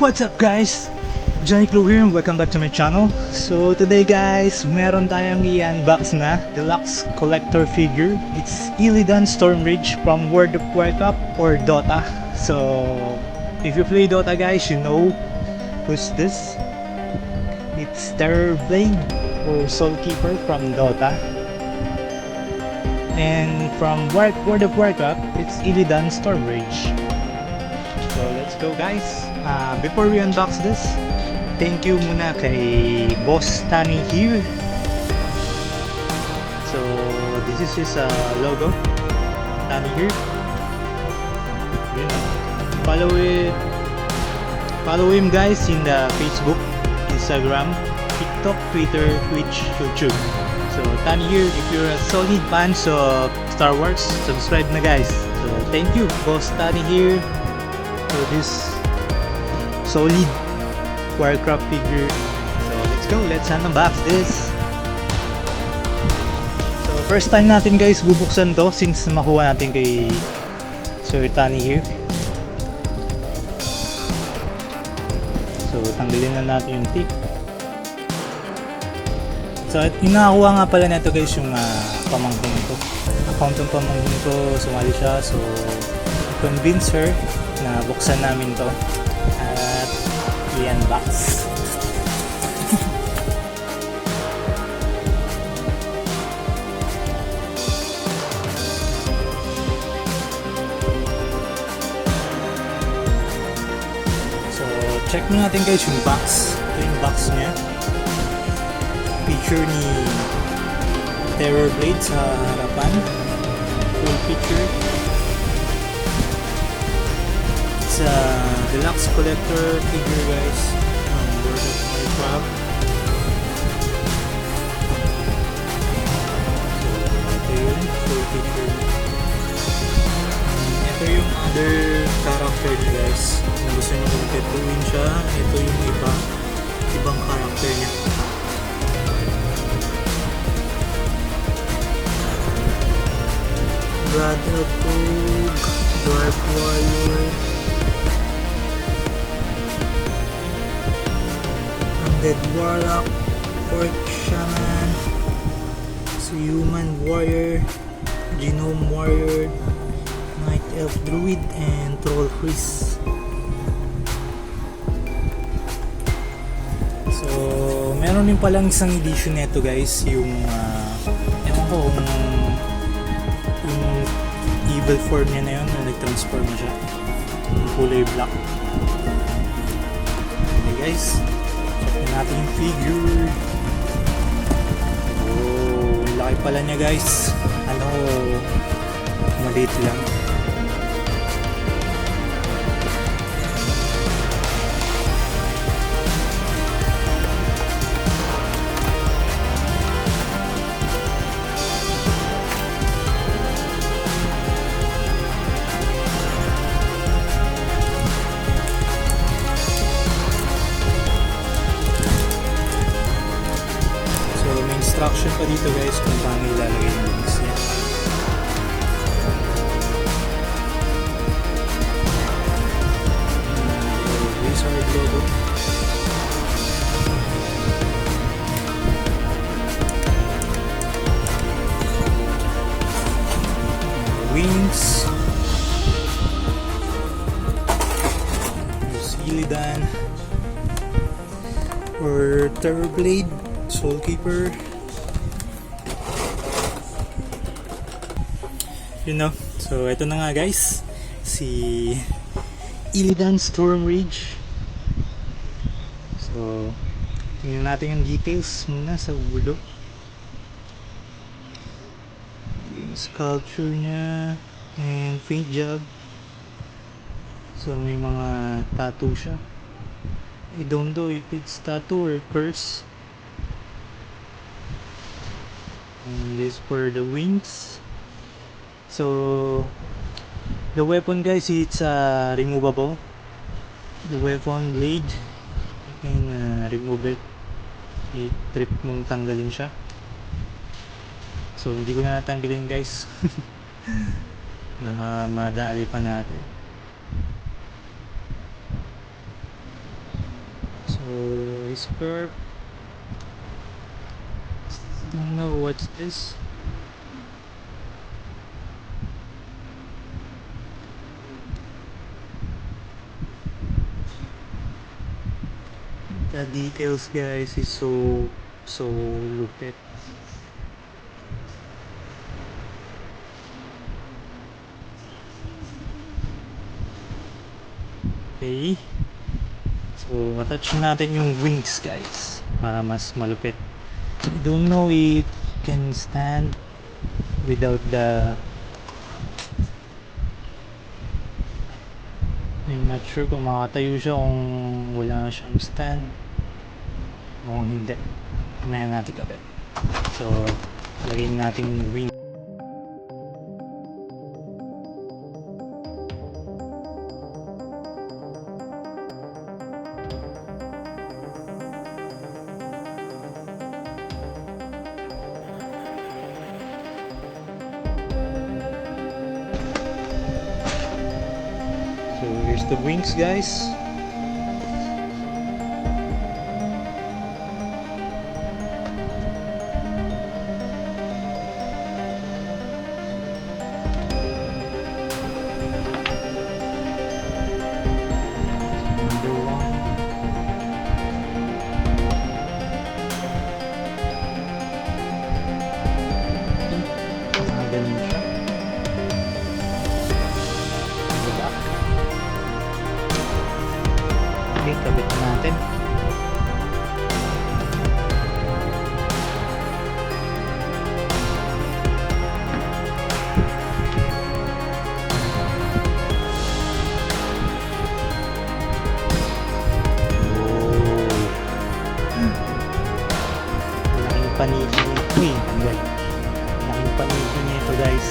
What's up guys? Johnny Clue here and welcome back to my channel. So today guys, meron tayong i-unbox na deluxe collector figure. It's Illidan Stormrage from World of Warcraft or Dota. So if you play Dota guys, you know who's this. It's Terrorblade or Soulkeeper from Dota. And from World of Warcraft, it's Illidan Stormrage. So let's go guys. Before we unbox this, thank you muna kay Boss Tani here. So this is his logo, Tani here. You know, follow him guys in the Facebook, Instagram, TikTok, Twitter, Twitch, YouTube. So Tani here, if you're a solid fan of Star Wars, subscribe na guys. So thank you Boss Tani here for this solid Warcraft figure. So let's go, let's unbox this. So first time natin guys bubuksan to since makuha natin kay Sir Tani here. So tanggalin na natin yung tip. So yung nakakuha nga pala nito guys yung pamangkin ko. Account ng pamangkin ko, sumali siya. So convince her na buksan namin to at i-unbox. So check mo natin guys yung box. Ito yung box niya. Picture ni Terrorblade sa harapan. Full picture. It's a deluxe collector figure guys from World of Warcraft. So ito yun, full picture. Ito yung other character niya guys. Kung gusto nyo kompletuin siya, ito yung ibang character niya. Brother of Rogue, Dwarf Warrior, Undead Warlock, Orc Shaman, Human Warrior, Genome Warrior, Night Elf Druid, and Troll Priest. So, meron din palang isang edition nito guys, yung ewan ko kung yung evil form niya na yun, na nag-transform na siya, yung kulay black. Okay guys, check na natin yung figure. Oh, laki pala niya guys. Maliit lang. Instruction pa dito guys kung paano ilalagay yung wings niya. Wizard logo. Wings. Illidan or Terrorblade, Soulkeeper. You know, so ito na nga guys, si Illidan Stormrage. So tingnan natin yung details muna sa ulo. Yung sculpture nya and paint job. So may mga tattoo siya. I don't know if it's tattoo or curse. And this for the wings. So the weapon guys, it's removable. The weapon blade, you can remove it. I-trip mong tanggalin siya. So hindi ko na natanggalin guys. Madali pa natin. his curve. I don't know what's this. The details, guys, is so lupit. Okay. So, attach natin yung wings, guys, para mas malupit. I don't know if it can stand without the... I'm not sure kung makatayo siya kung wala siyang stand. O hindi. Tingnan natin kabit. So, lagyan natin yung wing. So here's the wings, guys. Number one. Ganun siya. The back. Okay, kabit na natin. Laking paniki nito eh. Laking paniki nito, guys.